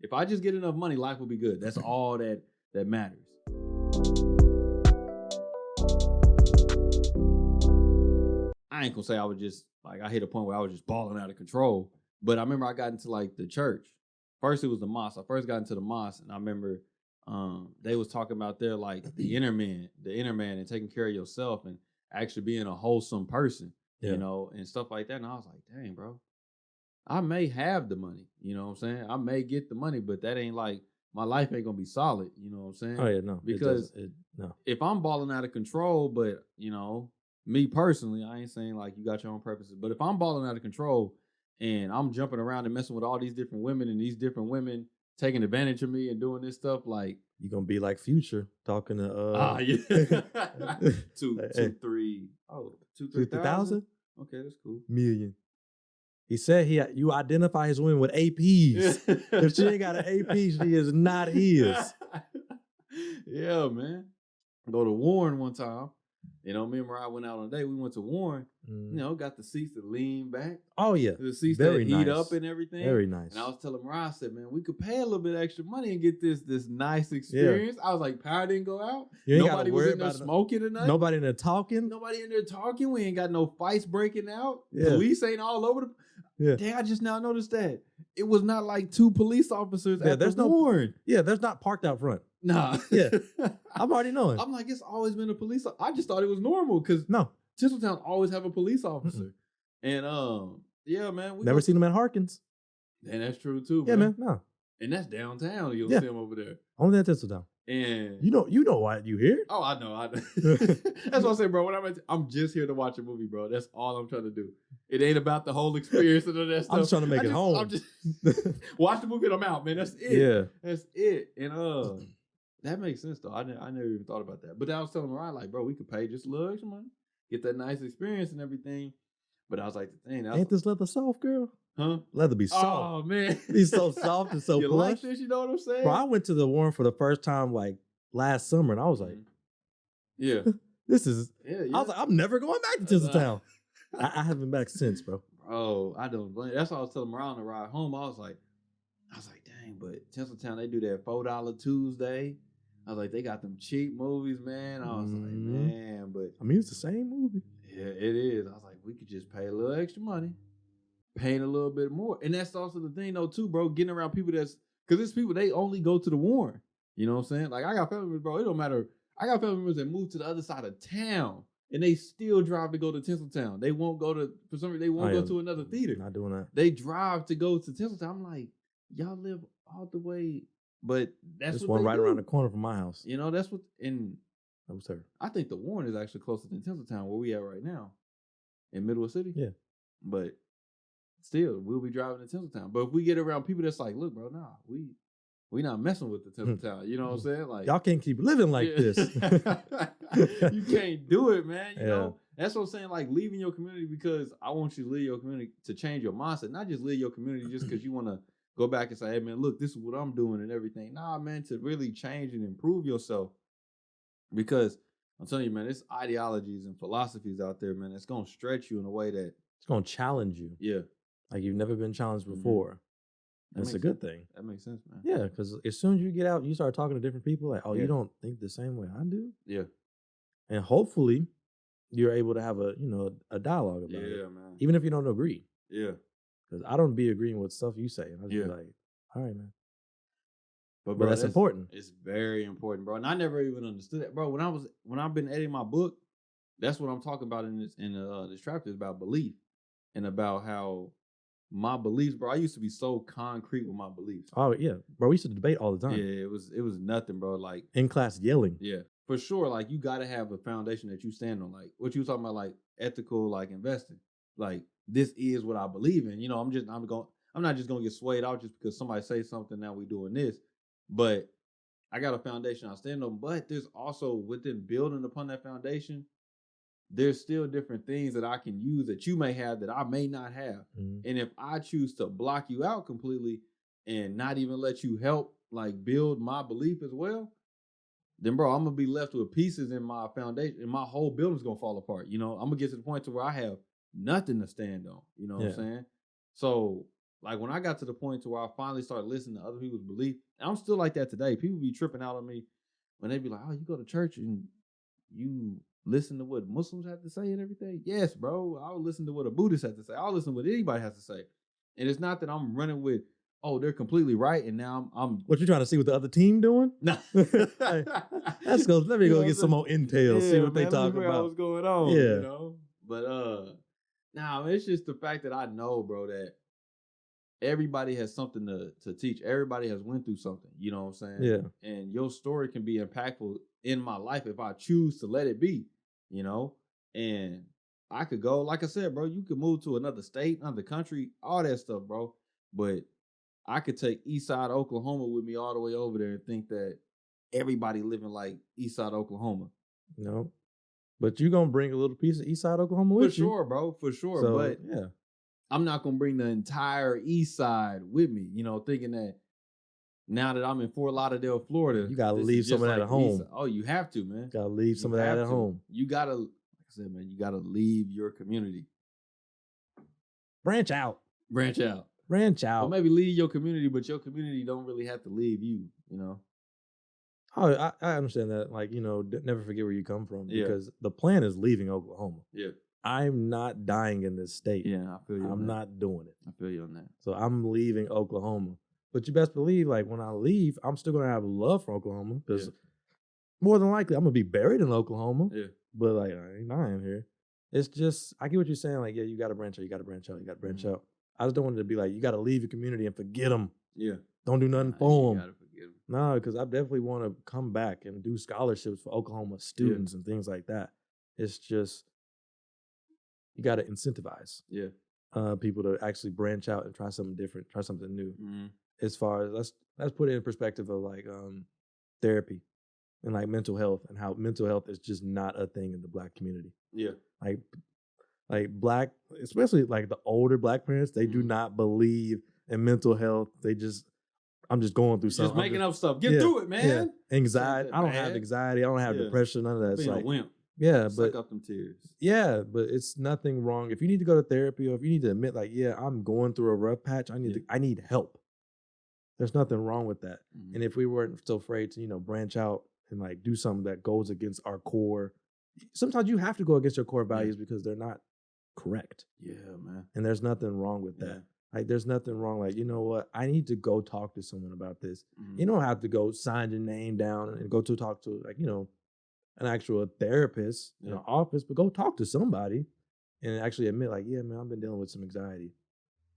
If I just get enough money, life will be good. That's all that matters. I ain't gonna say I was just like, I hit a point where I was just balling out of control. But I remember I got into like the church. First it was the mosque. I first got into the mosque, and I remember they was talking about their like the inner man and taking care of yourself and actually being a wholesome person, you know, and stuff like that. And I was like, dang, bro, I may have the money, you know what I'm saying? I may get the money, but that ain't like, my life ain't gonna be solid, you know what I'm saying? Oh yeah, no. Because if I'm balling out of control, but you know, me personally, I ain't saying like you got your own purposes, but if I'm balling out of control and I'm jumping around and messing with all these different women and these different women taking advantage of me and doing this stuff, like you're gonna be like Future talking to 2,000. Okay, that's cool. Million. He said you identify his women with APs. If she ain't got an AP, she is not his. Yeah, man. Go to Warren one time. You know, me and Mariah went out on a date. We went to Warren. You know, got the seats that lean back. Oh, yeah. The seats that heat up and everything. Very nice. And I was telling Mariah, I said, man, we could pay a little bit extra money and get this nice experience. Yeah. I was like, power didn't go out. Nobody was in there smoking or nothing. Nobody in there talking. Nobody in there talking. We ain't got no fights breaking out. Yeah. Police ain't all over the... Yeah. Dang, I just now noticed that. It was not like 2 police officers at the Warren. Yeah, there's not parked out front. Nah. Yeah. I'm already knowing. I'm like, it's always been a police. I just thought it was normal because Tinseltown always have a police officer. And yeah, man. Never seen them at Harkins. And that's true too, man. Yeah, man. No. And that's downtown. You'll see them over there. Only at Tinseltown. And you know why you here? Oh, I know. That's what I say, bro. When I'm just here to watch a movie, bro. That's all I'm trying to do. It ain't about the whole experience and all that stuff. I'm just trying to make it home. I'm just watch the movie and I'm out, man. That's it. Yeah. That's it. And that makes sense though. I never even thought about that. But I was telling Mariah, like, bro, we could pay just a little extra money, get that nice experience and everything. But I was like, the thing. Ain't this leather soft, girl? Huh? Leather be soft. Oh man, be so soft and so you plush. Like this? You know what I'm saying? Bro, I went to the Warren for the first time like last summer, and I was like, yeah, this is. Yeah. I was like, I'm never going back to Tinseltown. I haven't been back since, bro. Bro, I don't blame. That's what I was telling Mariah on the ride home. I was like, dang, but Tinseltown, they do that $4 Tuesday. I was like, they got them cheap movies, man. I was like, man, but I mean, it's the same movie. Yeah, it is. I was like, we could just pay a little extra money, paying a little bit more. And that's also the thing, though, too, bro, getting around people because there's people, they only go to the Warren. You know what I'm saying? Like, I got family members, bro, it don't matter. I got family members that move to the other side of town, and they still drive to go to Tinseltown. They won't go to, for some reason, they won't go to another theater. Not doing that. They drive to go to Tinseltown. I'm like, y'all live all the way, but that's what one right do. around the corner from my house. You know, that's what, and that was her. I think the Warren is actually closer than Tinseltown, where we at right now, in Middle City. Yeah. But still, we'll be driving to Tinseltown. But if we get around people that's like, look, bro, nah, we not messing with the Tinseltown. You know what I'm saying? Like, y'all can't keep living like this. You can't do it, man. You know, that's what I'm saying. Like, leaving your community because I want you to leave your community to change your mindset, not just leave your community just because you want to go back and say, hey, man, look, this is what I'm doing and everything. Nah, man, to really change and improve yourself. Because I'm telling you, man, there's ideologies and philosophies out there, man, that's going to stretch you in a way that it's going to challenge you. Yeah. Like you've never been challenged before. That's a good thing. That makes sense, man. Yeah, because as soon as you get out, you start talking to different people, like, oh, you don't think the same way I do? Yeah. And hopefully you're able to have a dialogue about it. Yeah, man. Even if you don't agree. Yeah. Because I don't be agreeing with stuff you say. And I'll just be like, all right, man. But bro, that's important. It's very important, bro. And I never even understood that, bro. When I've been editing my book, that's what I'm talking about in this chapter is about belief and about how my beliefs, bro. I used to be so concrete with my beliefs. Oh yeah, bro. We used to debate all the time. Yeah, it was nothing, bro. Like in class, yelling. Yeah, for sure. Like you got to have a foundation that you stand on. Like what you were talking about, like ethical, like investing. Like this is what I believe in. You know, I'm not just gonna get swayed out just because somebody says something. Now we doing this, but I got a foundation I stand on. But there's also within building upon that foundation, there's still different things that I can use that you may have that I may not have. Mm-hmm. And if I choose to block you out completely and not even let you help like build my belief as well, then bro, I'm gonna be left with pieces in my foundation and my whole building's gonna fall apart. You know, I'm gonna get to the point to where I have nothing to stand on. You know what I'm saying? So Like when I got to the point to where I finally started listening to other people's belief, and I'm still like that today. People be tripping out on me when they be like, "Oh, you go to church and you listen to what Muslims have to say and everything." Yes, bro. I'll listen to what a Buddhist has to say. I'll listen to what anybody has to say. And it's not that I'm running with, oh, they're completely right, and now I'm What you trying to see what the other team doing? nah. Hey, let me go get some more intel, see what they talking about. What's going on? Yeah. You know? But nah, it's just the fact that I know, bro, that everybody has something to teach. Everybody has went through something. You know what I'm saying? Yeah. And your story can be impactful in my life if I choose to let it be. You know? And I could go, like I said, bro, you could move to another state, another country, all that stuff, bro. But I could take Eastside Oklahoma with me all the way over there and think that everybody living like Eastside Oklahoma. No. But you gonna bring a little piece of Eastside Oklahoma with you. For sure, bro. For sure. So, but yeah. I'm not gonna bring the entire East Side with me, you know, thinking that now that I'm in Fort Lauderdale, Florida, you gotta leave some of that at home. Oh, you have to, man. Gotta leave some of that at home. You gotta, like I said, man, you gotta leave your community. Branch out. Branch out. Branch out. Or maybe leave your community, but your community don't really have to leave you, you know? Oh, I understand that. Like, you know, never forget where you come from because the plan is leaving Oklahoma. Yeah. I'm not dying in this state. Yeah, I feel you. I'm not doing it. I feel you on that. So I'm leaving Oklahoma. But you best believe, like, when I leave, I'm still going to have love for Oklahoma because more than likely I'm going to be buried in Oklahoma. Yeah. But, like, I ain't dying here. It's just, I get what you're saying. Like, yeah, you got to branch out. You got to branch out. You got to branch out. I just don't want it to be like, you got to leave your community and forget them. Yeah. Don't do nothing for them. You got to forget them. No, because I definitely want to come back and do scholarships for Oklahoma students and things like that. It's just, you got to incentivize people to actually branch out and try something different, try something new. As far as, let's put it in perspective of like therapy and like mental health and how mental health is just not a thing in the Black community. Yeah. Like Black, especially like the older Black parents, they do not believe in mental health. They just, I'm just going through something. Just making up stuff. Get through it, man. Yeah. Anxiety. I don't have anxiety. I don't have depression. None of that. It's being like, a wimp. Yeah, Suck up them tears. Yeah, but it's nothing wrong. If you need to go to therapy or if you need to admit, like, yeah, I'm going through a rough patch. I need help. There's nothing wrong with that. And if we weren't so afraid to, you know, branch out and like do something that goes against our core, sometimes you have to go against your core values because they're not correct. Yeah, man. And there's nothing wrong with that. Like, there's nothing wrong. Like, you know what? I need to go talk to someone about this. You don't have to go sign your name down and go to talk to, like, you know, an actual therapist in an office, but go talk to somebody and actually admit, like, yeah, man, I've been dealing with some anxiety.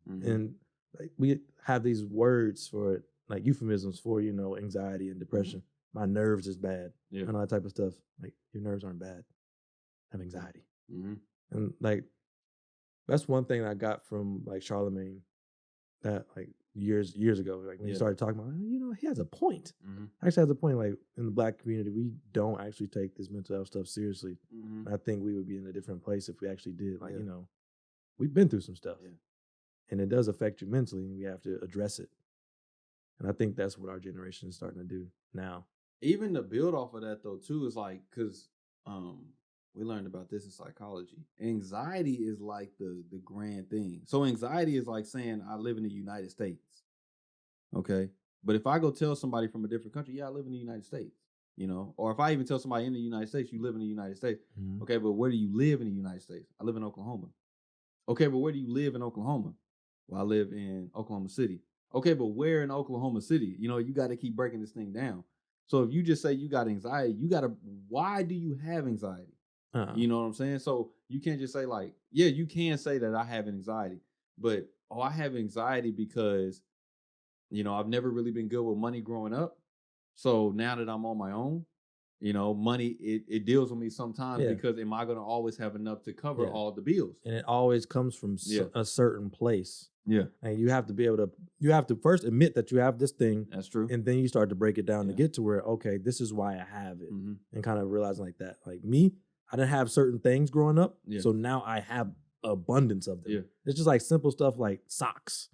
And like, we have these words for it, like euphemisms for, you know, anxiety and depression. My nerves is bad. And all that type of stuff. Like, your nerves aren't bad. I have anxiety. And like, that's one thing I got from like Charlemagne that like years ago, like when he started talking about, you know, he has a point. Actually has a point. Like, in the Black community, we don't actually take this mental health stuff seriously. I think we would be in a different place if we actually did. Like, you know, we've been through some stuff and it does affect you mentally and we have to address it. And I think that's what our generation is starting to do now. Even to build off of that though too, is like, cause we learned about this in psychology. Anxiety is like the grand thing. So anxiety is like saying I live in the United States. Okay. But if I go tell somebody from a different country, yeah, I live in the United States, you know, or if I even tell somebody in the United States, you live in the United States. Okay. But where do you live in the United States? I live in Oklahoma. Okay. But where do you live in Oklahoma? Well, I live in Oklahoma City. Okay. But where in Oklahoma City? You know, you got to keep breaking this thing down. So if you just say you got anxiety, why do you have anxiety? You know what I'm saying? So you can't just say like, yeah, you can say that I have anxiety, but I have anxiety because, you know, I've never really been good with money growing up. So now that I'm on my own, you know, money, it deals with me sometimes because am I going to always have enough to cover all the bills? And it always comes from a certain place. Yeah. And you have to first admit that you have this thing. That's true. And then you start to break it down to get to where, okay, this is why I have it. And kind of realizing like that. Like me, I didn't have certain things growing up. So now I have abundance of them. It's just like simple stuff like socks.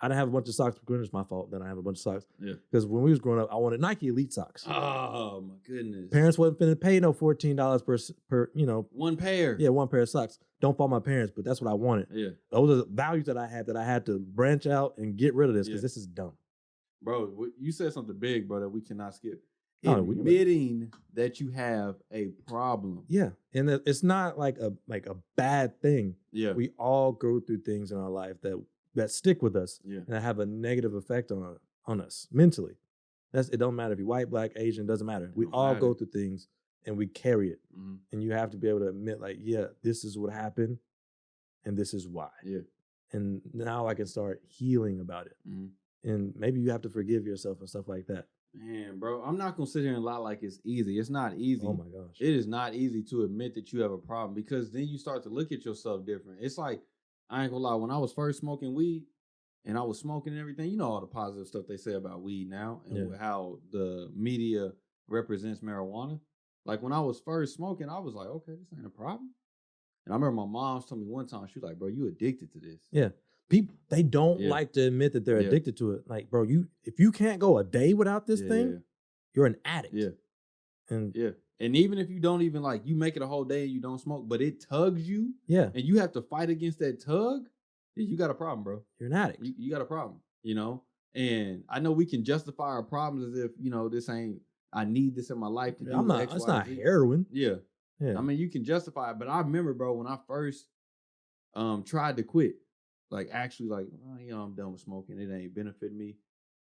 I didn't have a bunch of socks because it's my fault that I have a bunch of socks. Yeah. Because when we was growing up, I wanted Nike Elite socks. Oh my goodness. Parents wasn't finna pay no $14 per one pair. Yeah, one pair of socks. Don't fault my parents, but that's what I wanted. Yeah. Those are values that I had to branch out and get rid of this because this is dumb. Bro, you said something big, bro, that we cannot skip. No, Admitting that you have a problem. Yeah. And it's not like a bad thing. Yeah. We all go through things in our life that stick with us and that have a negative effect on us mentally. It don't matter if you're white, black, Asian, doesn't matter. We all go through things and we carry it. Mm-hmm. And you have to be able to admit, like, yeah, this is what happened and this is why. Yeah. And now I can start healing about it. Mm-hmm. And maybe you have to forgive yourself and stuff like that. Man, bro, I'm not going to sit here and lie like it's easy. It's not easy. Oh, my gosh. It is not easy to admit that you have a problem because then you start to look at yourself different. It's like, I ain't going to lie, when I was first smoking weed and I was smoking and everything, you know all the positive stuff they say about weed now and how the media represents marijuana. Like, when I was first smoking, I was like, okay, this ain't a problem. And I remember my mom told me one time, she was like, bro, you addicted to this. Yeah. People, they don't like to admit that they're addicted to it. Like, bro, if you can't go a day without this thing, you're an addict. Yeah. And even if you don't even you make it a whole day and you don't smoke, but it tugs you. Yeah. And you have to fight against that tug, you got a problem, bro. You're an addict. You got a problem, And I know we can justify our problems as if, this ain't, I need this in my life to do X, it's Y, not Z. heroin. Yeah. I mean, you can justify it, but I remember, bro, when I first tried to quit, actually, I'm done with smoking. It ain't benefiting me.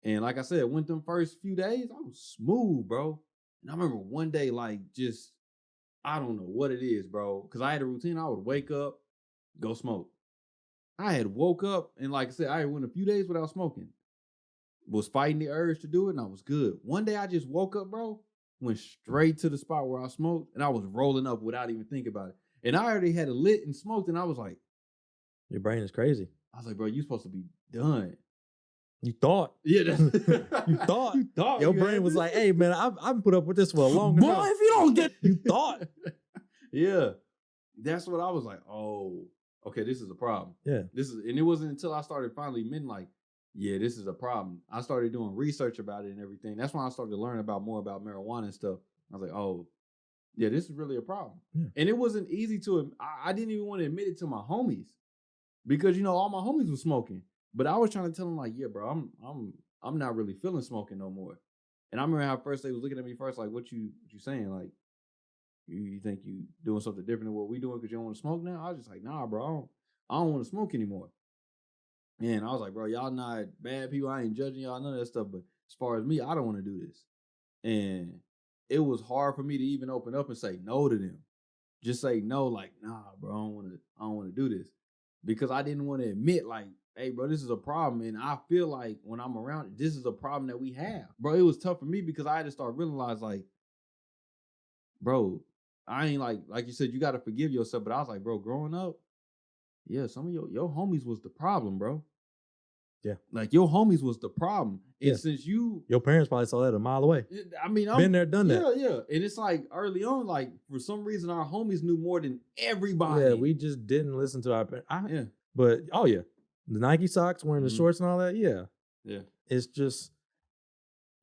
And like I said, went them first few days, I was smooth, bro. And I remember one day, I don't know what it is, bro. Because I had a routine. I would wake up, go smoke. I had woke up, and like I said, I went a few days without smoking. Was fighting the urge to do it, and I was good. One day I just woke up, bro, went straight to the spot where I smoked, and I was rolling up without even thinking about it. And I already had it lit and smoked, and I was like, your brain is crazy. I was like, bro, you supposed to be done. You thought. Yeah. You thought. You thought. Your brain was like, hey, man, I've put up with this for a long time. Boy, if you don't get... You thought. Yeah. That's what I was like, oh, okay, this is a problem. Yeah. And it wasn't until I started finally admitting, this is a problem. I started doing research about it and everything. That's when I started to learn more about marijuana and stuff. I was like, oh, yeah, this is really a problem. Yeah. And it wasn't easy I didn't even want to admit it to my homies. Because all my homies were smoking, but I was trying to tell them yeah, bro, I'm not really feeling smoking no more. And I remember how first they was looking at me first what you saying? You think you doing something different than what we doing because you don't want to smoke now? I was just like, nah, bro, I don't want to smoke anymore. And I was like, bro, y'all not bad people. I ain't judging y'all, none of that stuff. But as far as me, I don't want to do this. And it was hard for me to even open up and say no to them. Just say no, nah, bro, I don't want to do this. Because I didn't want to admit, hey, bro, this is a problem. And I feel like when I'm around it, this is a problem that we have. Bro, it was tough for me because I had to start realizing, bro, I ain't like you said, you got to forgive yourself. But I was like, bro, growing up, yeah, some of your homies was the problem, bro. Yeah. Your homies was the problem. And since your parents probably saw that a mile away. I mean, been there, done that. Yeah. And it's early on, for some reason, our homies knew more than everybody. Yeah, we just didn't listen to our parents. But, the Nike socks, wearing the shorts and all that, yeah. Yeah. It's just,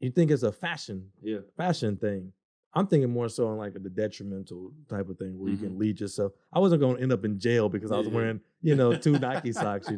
you think it's a fashion thing. I'm thinking more so on the detrimental type of thing where you can lead yourself. I wasn't going to end up in jail because I was wearing, 2 Nike socks,